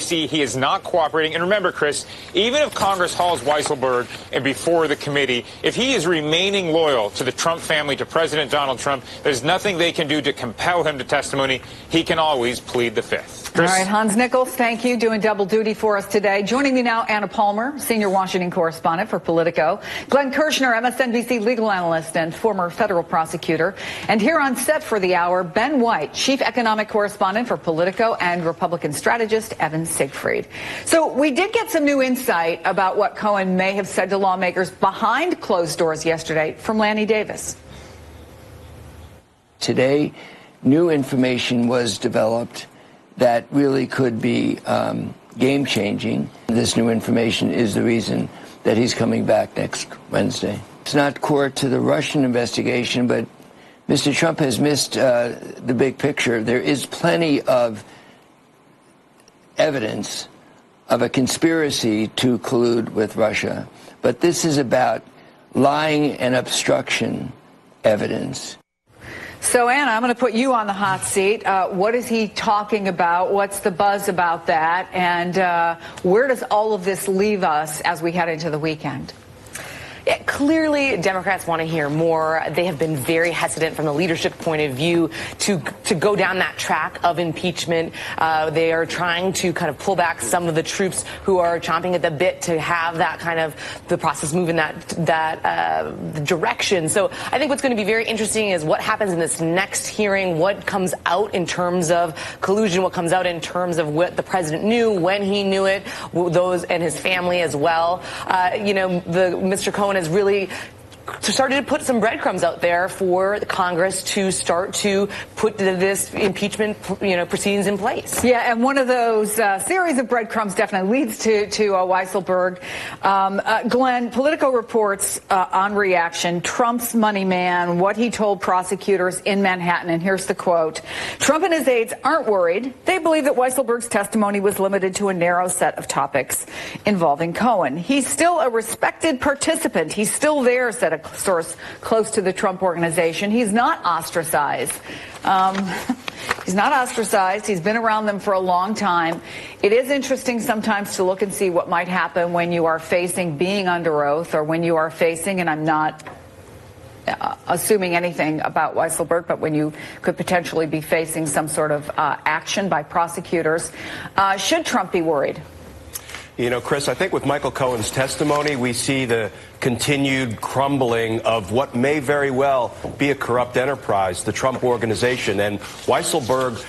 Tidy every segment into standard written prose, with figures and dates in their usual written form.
see he is not cooperating. And remember, Chris, even if Congress hauls Weisselberg and before the committee, if he is remaining loyal to the Trump family, to President Donald Trump, there's nothing they can do to compel him to testimony. He can always plead the Fifth. Chris? All right, Hans Nichols, thank you. Doing double duty for us today. Joining me now, Anna Palmer, senior Washington correspondent for Politico. Glenn Kirshner, MSNBC legal analyst and former federal prosecutor. And here on set for the hour, Ben White, chief economic correspondent for Politico, and Republican strategist Evan Siegfried. So we did get some new insight about what Cohen may have said to lawmakers behind closed doors yesterday from Lanny Davis. Today, new information was developed that really could be game-changing. This new information is the reason that he's coming back next Wednesday. It's not core to the Russian investigation, but Mr. Trump has missed the big picture. There is plenty of evidence of a conspiracy to collude with Russia, but this is about lying and obstruction evidence. So, Anna, I'm going to put you on the hot seat. What is he talking about? What's the buzz about that? And where does all of this leave us as we head into the weekend? Yeah, clearly, Democrats want to hear more. They have been very hesitant from the leadership point of view to go down that track of impeachment. They are trying to kind of pull back some of the troops who are chomping at the bit to have that kind of the process move in that direction. So I think what's going to be very interesting is what happens in this next hearing, what comes out in terms of collusion, what comes out in terms of what the president knew, when he knew it, those and his family as well. Mr. Cohen has really started to put some breadcrumbs out there for Congress to start to put this impeachment, proceedings in place. Yeah, and one of those series of breadcrumbs definitely leads to Weisselberg. Glenn, Politico reports on reaction, Trump's money man, what he told prosecutors in Manhattan, and here's the quote. Trump and his aides aren't worried. They believe that Weisselberg's testimony was limited to a narrow set of topics involving Cohen. He's still a respected participant. He's still there, said a source close to the Trump organization. He's not ostracized. He's not ostracized. He's been around them for a long time. It is interesting sometimes to look and see what might happen when you are facing being under oath, or when you are facing, and I'm not assuming anything about Weisselberg, but when you could potentially be facing some sort of action by prosecutors. Should Trump be worried? Chris, I think with Michael Cohen's testimony, we see the continued crumbling of what may very well be a corrupt enterprise, the Trump organization. And Weisselberg,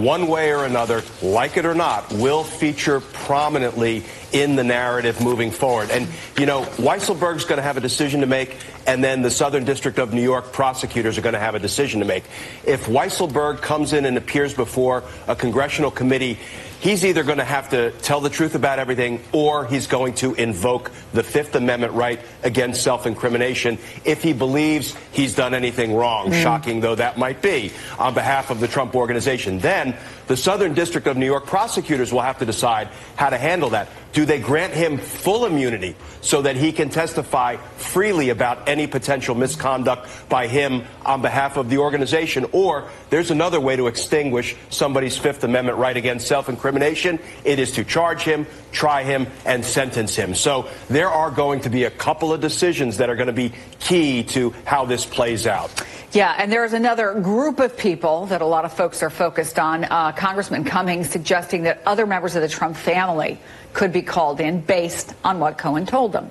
one way or another, like it or not, will feature prominently in the narrative moving forward. And, Weisselberg's going to have a decision to make, and then the Southern District of New York prosecutors are going to have a decision to make. If Weisselberg comes in and appears before a congressional committee, he's either going to have to tell the truth about everything, or he's going to invoke the Fifth Amendment right against self-incrimination if he believes he's done anything wrong, shocking though that might be, on behalf of the Trump organization. Then the Southern District of New York prosecutors will have to decide how to handle that. Do they grant him full immunity so that he can testify freely about any potential misconduct by him on behalf of the organization? Or there's another way to extinguish somebody's Fifth Amendment right against self-incrimination. It is to charge him, try him, and sentence him. So there are going to be a couple of decisions that are going to be key to how this plays out. Yeah, and there's another group of people that a lot of folks are focused on. Congressman Cummings suggesting that other members of the Trump family could be called in based on what Cohen told them.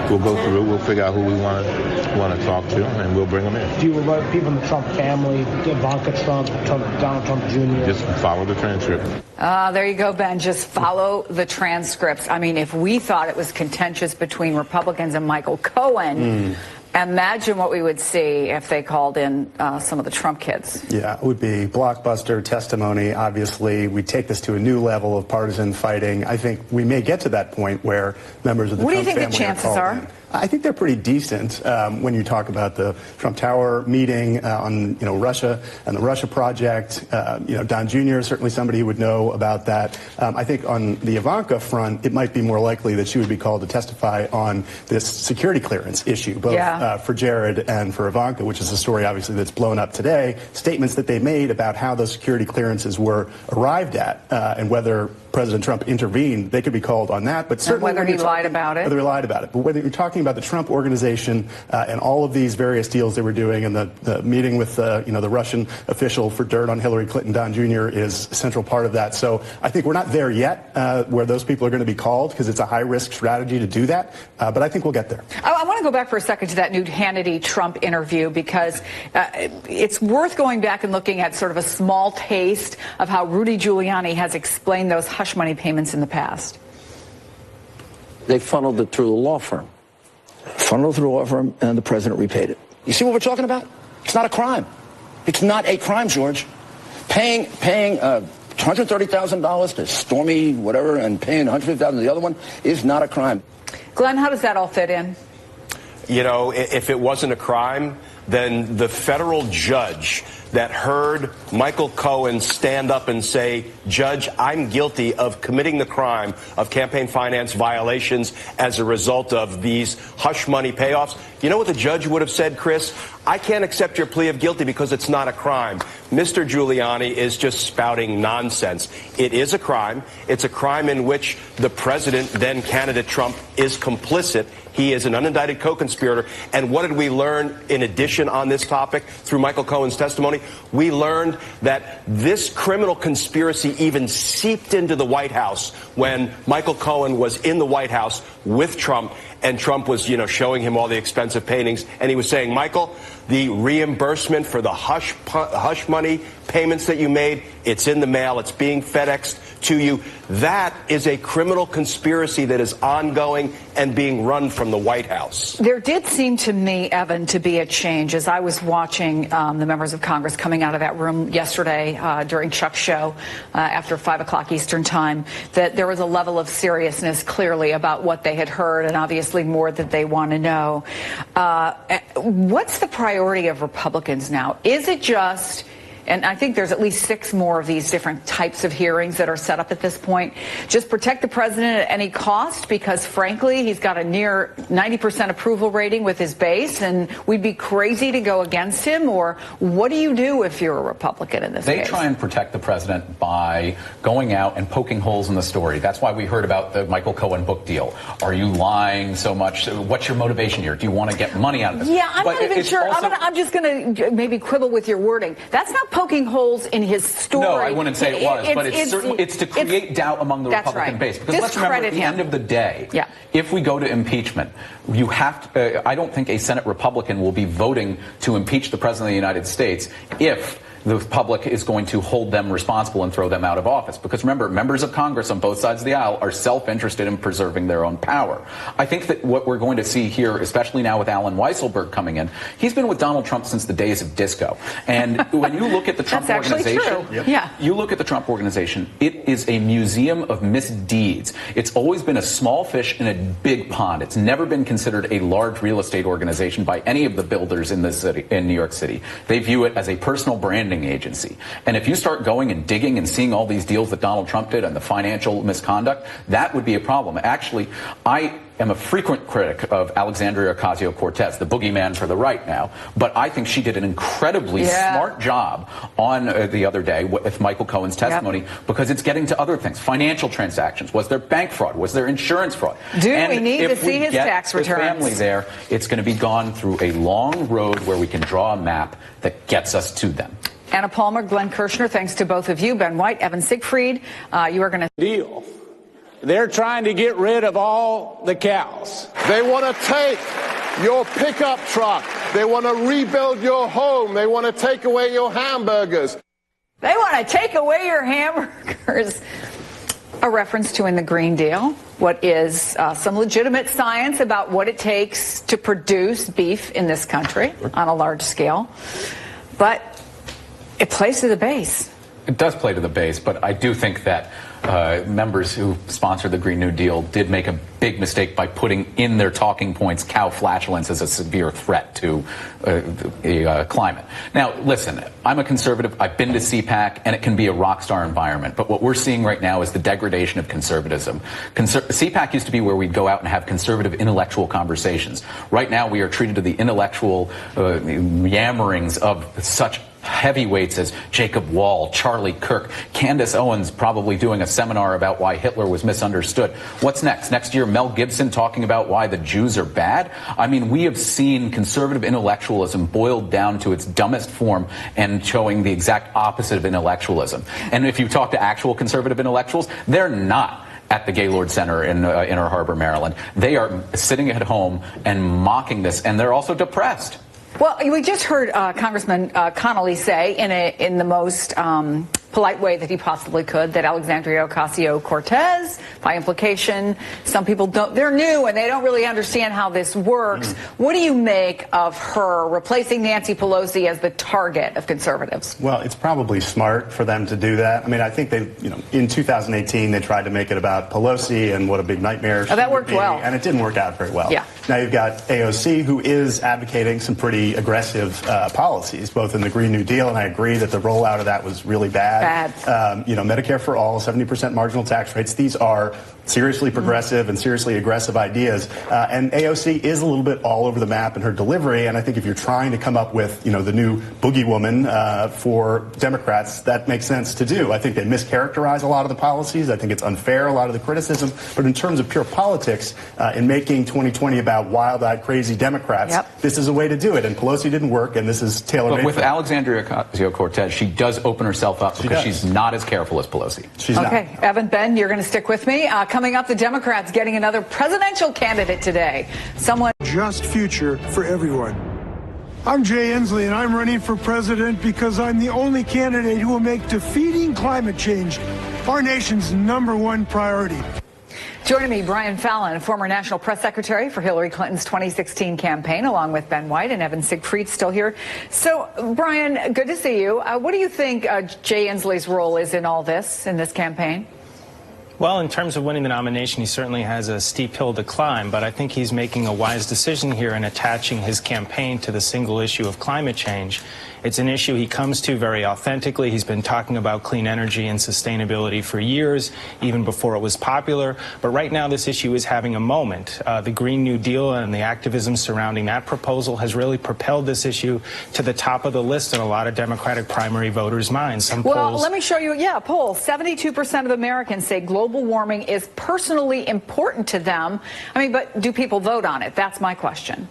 We'll go through, we'll figure out who we want to talk to, and we'll bring them in. Do you regard people in the Trump family, Ivanka Trump, Donald Trump Jr.? Just follow the transcript. There you go, Ben. Just follow the transcripts. I mean, if we thought it was contentious between Republicans and Michael Cohen, imagine what we would see if they called in some of the Trump kids. Yeah, it would be blockbuster testimony. Obviously, we take this to a new level of partisan fighting. I think we may get to that point where members of the Trump family are called in. What do you think the chances are? I think they're pretty decent when you talk about the Trump Tower meeting on Russia and the Russia project. Don Jr. is certainly somebody who would know about that. I think on the Ivanka front, it might be more likely that she would be called to testify on this security clearance issue, both for Jared and for Ivanka, which is a story obviously that's blown up today. Statements that they made about how those security clearances were arrived at and whether President Trump intervened, they could be called on that. But certainly whether he lied about it. Whether he lied about it. But whether you're talking about the Trump organization and all of these various deals they were doing, and the meeting with the Russian official for dirt on Hillary Clinton, Don Jr., is a central part of that. So I think we're not there yet where those people are going to be called, because it's a high-risk strategy to do that. But I think we'll get there. I want to go back for a second to that new Hannity-Trump interview, because it's worth going back and looking at sort of a small taste of how Rudy Giuliani has explained those hush money payments in the past. They funneled it through the law firm. Funneled through the law firm, and the president repaid it. You see what we're talking about? It's not a crime. It's not a crime, George. Paying $130,000 to Stormy whatever and paying $150,000 to the other one is not a crime. Glenn, how does that all fit in? If it wasn't a crime, then the federal judge that heard Michael Cohen stand up and say, Judge, I'm guilty of committing the crime of campaign finance violations as a result of these hush money payoffs. You know what the judge would have said, Chris? I can't accept your plea of guilty because it's not a crime. Mr. Giuliani is just spouting nonsense. It is a crime. It's a crime in which the president, then candidate Trump, is complicit. He is an unindicted co-conspirator. And what did we learn in addition on this topic through Michael Cohen's testimony? We learned that this criminal conspiracy even seeped into the White House when Michael Cohen was in the White House with Trump, and Trump was, showing him all the expensive paintings. And he was saying, Michael, the reimbursement for the hush money payments that you made, it's in the mail. It's being FedExed to you. That is a criminal conspiracy that is ongoing and being run from the White House. There did seem to me, Evan, to be a change as I was watching the members of Congress coming out of that room yesterday during Chuck's show after 5 o'clock Eastern time, that there was a level of seriousness clearly about what they had heard, and obviously more that they want to know. What's the priority of Republicans now? Is it just, and I think there's at least 6 more of these different types of hearings that are set up at this point, just protect the president at any cost, because frankly he's got a near 90% approval rating with his base and we'd be crazy to go against him? Or what do you do if you're a Republican in this case? They try and protect the president by going out and poking holes in the story. That's why we heard about the Michael Cohen book deal. Are you lying so much? What's your motivation here? Do you want to get money out of this? Yeah, I'm not even sure. I'm just going to maybe quibble with your wording. That's not poking holes in his story. No, I wouldn't say it was, but it's to create doubt among the Republican base. Because let's remember, at the end of the day, if we go to impeachment, you have to, I don't think a Senate Republican will be voting to impeach the President of the United States if the public is going to hold them responsible and throw them out of office. Because remember, members of Congress on both sides of the aisle are self-interested in preserving their own power. I think that what we're going to see here, especially now with Alan Weisselberg coming in, he's been with Donald Trump since the days of disco. And when you look at the Trump organization, you look at the Trump organization, it is a museum of misdeeds. It's always been a small fish in a big pond. It's never been considered a large real estate organization by any of the builders in the city, in New York City. They view it as a personal brand agency. And if you start going and digging and seeing all these deals that Donald Trump did and the financial misconduct, that would be a problem. Actually, I am a frequent critic of Alexandria Ocasio-Cortez, the boogeyman for the right now, but I think she did an incredibly smart job on the other day with Michael Cohen's testimony, because it's getting to other things. Financial transactions. Was there bank fraud? Was there insurance fraud? Do we need to see his tax returns? If we get the family there, it's going to be gone through a long road where we can draw a map that gets us to them. Anna Palmer, Glenn Kirshner, thanks to both of you. Ben White, Evan Siegfried, you are going to deal. They're trying to get rid of all the cows. They want to take your pickup truck. They want to rebuild your home. They want to take away your hamburgers. They want to take away your hamburgers. A reference to in the Green Deal what is some legitimate science about what it takes to produce beef in this country on a large scale. But it plays to the base. It does play to the base, but I do think that members who sponsored the Green New Deal did make a big mistake by putting in their talking points cow flatulence as a severe threat to the climate. Now, listen, I'm a conservative. I've been to CPAC, and it can be a rock star environment. But what we're seeing right now is the degradation of conservatism. CPAC used to be where we'd go out and have conservative intellectual conversations. Right now, we are treated to the intellectual yammerings of such heavyweights as Jacob Wall, Charlie Kirk, Candace Owens probably doing a seminar about why Hitler was misunderstood. What's next? Next year, Mel Gibson talking about why the Jews are bad? I mean, we have seen conservative intellectualism boiled down to its dumbest form and showing the exact opposite of intellectualism. And if you talk to actual conservative intellectuals, they're not at the Gaylord Center in Inner Harbor, Maryland. They are sitting at home and mocking this, and they're also depressed. Well, we just heard Congressman Connolly say in the most polite way that he possibly could that Alexandria Ocasio-Cortez, by implication, some people don't, they're new and they don't really understand how this works. What do you make of her replacing Nancy Pelosi as the target of conservatives? Well, it's probably smart for them to do that. I mean, I think they, in 2018, they tried to make it about Pelosi and what a big nightmare she that worked would be, well. and it didn't work out very well. Yeah. Now you've got AOC, who is advocating some pretty aggressive policies, both in the Green New Deal, and I agree that the rollout of that was really bad. Medicare for all, 70% marginal tax rates. These are seriously progressive and seriously aggressive ideas. And AOC is a little bit all over the map in her delivery. And I think if you're trying to come up with, the new boogie woman for Democrats, that makes sense to do. I think they mischaracterize a lot of the policies. I think it's unfair, a lot of the criticism. But in terms of pure politics, in making 2020 about wild-eyed, crazy Democrats, this is a way to do it. And Pelosi didn't work, and this is tailor-made. But with Alexandria Ocasio-Cortez, she does open herself up because she's not as careful as Pelosi. She's not. Okay, Evan, Ben, you're going to stick with me. Coming up, the Democrats getting another presidential candidate today. Just future for everyone. I'm Jay Inslee, and I'm running for president because I'm the only candidate who will make defeating climate change our nation's #1 priority. Joining me, Brian Fallon, former national press secretary for Hillary Clinton's 2016 campaign, along with Ben White and Evan Siegfried, still here. So, Brian, good to see you. What do you think Jay Inslee's role is in all this, in this campaign? Well, in terms of winning the nomination, he certainly has a steep hill to climb, but I think he's making a wise decision here in attaching his campaign to the single issue of climate change. It's an issue he comes to very authentically. He's been talking about clean energy and sustainability for years, even before it was popular. But right now, this issue is having a moment. The Green New Deal and the activism surrounding that proposal has really propelled this issue to the top of the list in a lot of Democratic primary voters' minds. Well, let me show you, a poll. 72% of Americans say global warming is personally important to them. I mean, but do people vote on it? That's my question.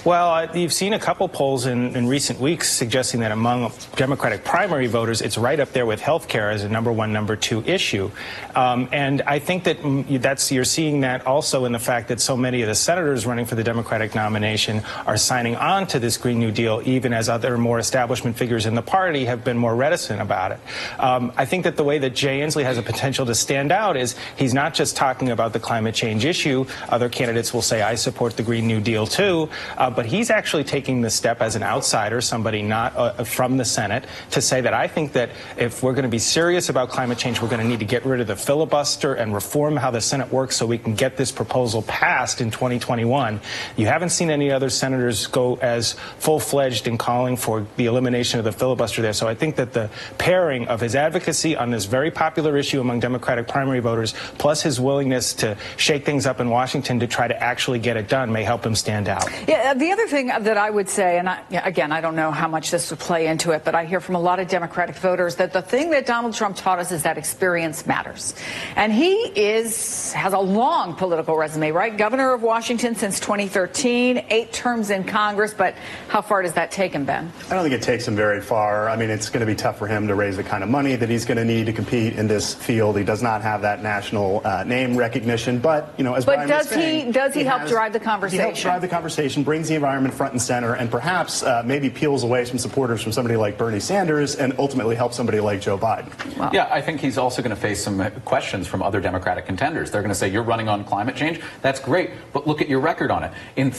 Well, you've seen a couple polls in recent weeks suggesting that among Democratic primary voters, it's right up there with health care as a #1, #2 issue. And I think that you're seeing that also in the fact that so many of the senators running for the Democratic nomination are signing on to this Green New Deal, even as other more establishment figures in the party have been more reticent about it. I think that the way that Jay Inslee has a potential to stand out is he's not just talking about the climate change issue. Other candidates will say, I support the Green New Deal too. But he's actually taking the step as an outsider, somebody not from the Senate, to say that I think that if we're going to be serious about climate change, we're going to need to get rid of the filibuster and reform how the Senate works so we can get this proposal passed in 2021. You haven't seen any other senators go as full-fledged in calling for the elimination of the filibuster there. So I think that the pairing of his advocacy on this very popular issue among Democratic primary voters, plus his willingness to shake things up in Washington to try to actually get it done, may help him stand out. Yeah, the other thing that I would say, and again, I don't know how much this would play into it, but I hear from a lot of Democratic voters that the thing that Donald Trump taught us is that experience matters. And he has a long political resume, right? Governor of Washington since 2013, 8 terms in Congress, but how far does that take him, Ben? I don't think it takes him very far. I mean, it's going to be tough for him to raise the kind of money that he's going to need to compete in this field. He does not have that national name recognition, but, as Brian was saying, does he help drive the conversation? He helps drive the conversation, brings the environment front and center, and perhaps maybe peels away some supporters from somebody like Bernie Sanders and ultimately helps somebody like Joe Biden. Wow. Yeah, I think he's also going to face some questions from other Democratic contenders. They're going to say, you're running on climate change? That's great, but look at your record on it.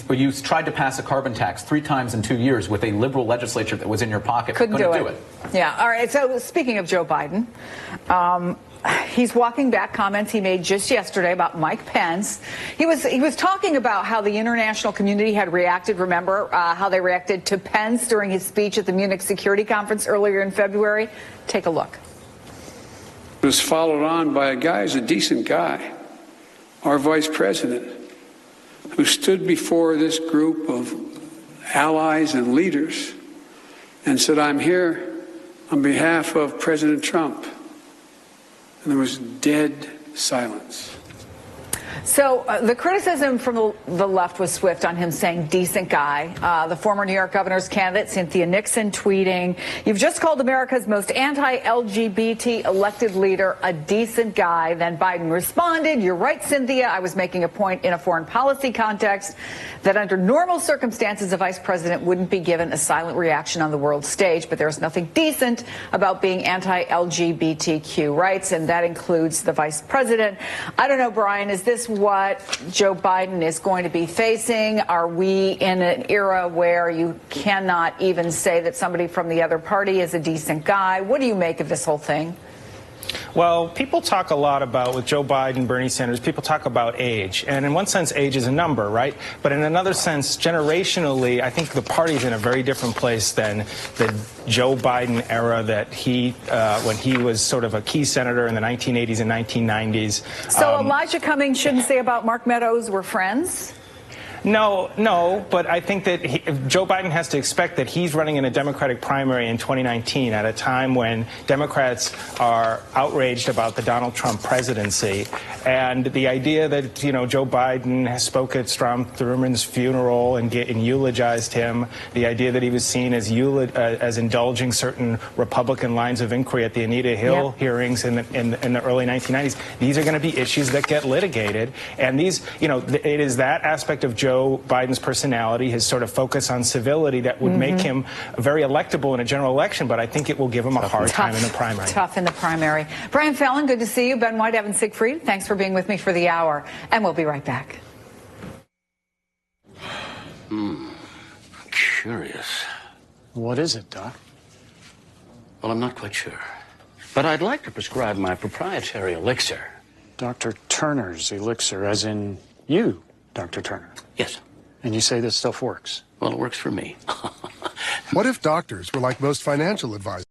You tried to pass a carbon tax 3 times in 2 years with a liberal legislature that was in your pocket. Couldn't do it. Yeah, all right, so speaking of Joe Biden, he's walking back comments he made just yesterday about Mike Pence. He was talking about how the international community had reacted. Remember how they reacted to Pence during his speech at the Munich Security Conference earlier in February? Take a look. It was followed on by a guy who's a decent guy, our vice president, who stood before this group of allies and leaders and said, "I'm here on behalf of President Trump." And there was dead silence. So the criticism from the left was swift on him saying decent guy. The former New York governor's candidate, Cynthia Nixon, tweeting, "You've just called America's most anti-LGBT elected leader a decent guy." Then Biden responded, "You're right, Cynthia. I was making a point in a foreign policy context that under normal circumstances, a vice president wouldn't be given a silent reaction on the world stage. But there's nothing decent about being anti-LGBTQ rights, and that includes the vice president." I don't know, Brian, is this what Joe Biden is going to be facing? Are we in an era where you cannot even say that somebody from the other party is a decent guy? What do you make of this whole thing? Well, people talk a lot about, with Joe Biden, Bernie Sanders, people talk about age. And in one sense, age is a number, right? But in another sense, generationally, I think the party's in a very different place than the Joe Biden era that when he was sort of a key senator in the 1980s and 1990s. So Elijah Cummings shouldn't say about Mark Meadows we're friends? No, but I think that Joe Biden has to expect that he's running in a Democratic primary in 2019 at a time when Democrats are outraged about the Donald Trump presidency. And the idea that, Joe Biden spoke at Strom Thurmond's funeral and eulogized him, the idea that he was seen as indulging certain Republican lines of inquiry at the Anita Hill hearings in the early 1990s, these are going to be issues that get litigated. And these, it is that aspect of Joe Biden's personality, his sort of focus on civility, that would make him very electable in a general election, but I think it will give him a hard time in the primary. Tough in the primary. Brian Fallon, good to see you. Ben White, Evan Siegfried, thanks for being with me for the hour, and we'll be right back. Curious. What is it, Doc? Well, I'm not quite sure, but I'd like to prescribe my proprietary elixir. Dr. Turner's elixir, as in you, Dr. Turner? Yes. And you say this stuff works? Well, it works for me. What if doctors were like most financial advisors?